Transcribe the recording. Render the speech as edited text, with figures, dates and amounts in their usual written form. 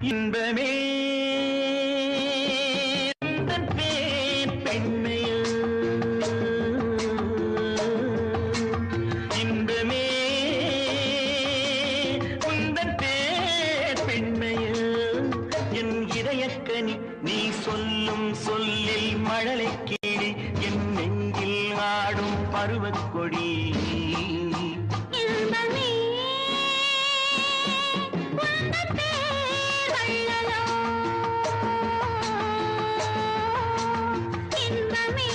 இன்பமே உந்தன் பேர் பெண்மையோ இன்பமே உந்தன் பேர் பெண்மையோ என் இதயக்கனி நீ சொல்லும் சொல்லில் மழலை கீழே என் நெஞ்சில் ஆடும் பருவக்கொடி இன்பமே உந்தன் பேர் வள்ளலோ இன்பமே